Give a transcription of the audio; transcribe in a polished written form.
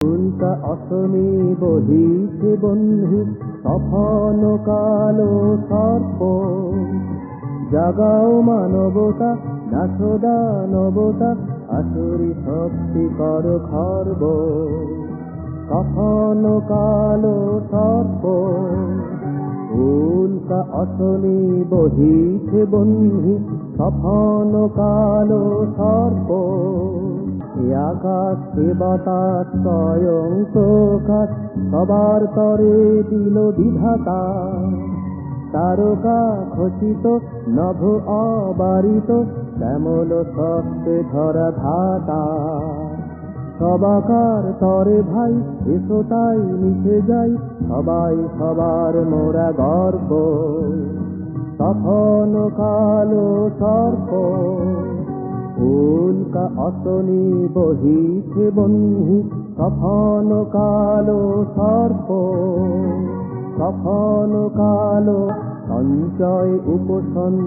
উল্কা অশনি বহিছে বন্ধু তখন কালো সর্প। জাগাও মানবতা, নাচো দানবতা, আসুরি শক্তি কর খর্ব। কখন কালো সর্প, উল্কা অশনি বহিছে বন্ধু তখন কালো সর্প। আকাশ কে বাতাস স্বয়ং প্রকাশ, সবার তরে দিল বিধাতা। তারকা খচিত নভ অবারিত, শ্যামল শক্তে ধরা ধাতা। সবাকার তরে ভাই এসো তাই মিশে যাই, সবাই সবার মোরা গর্ব। তখন কালো সর্প, উল্কা অশনি বহিছে বন্ধু তখন কালো সর্প। তখন কালো সঞ্চয় উপসঞ্চয়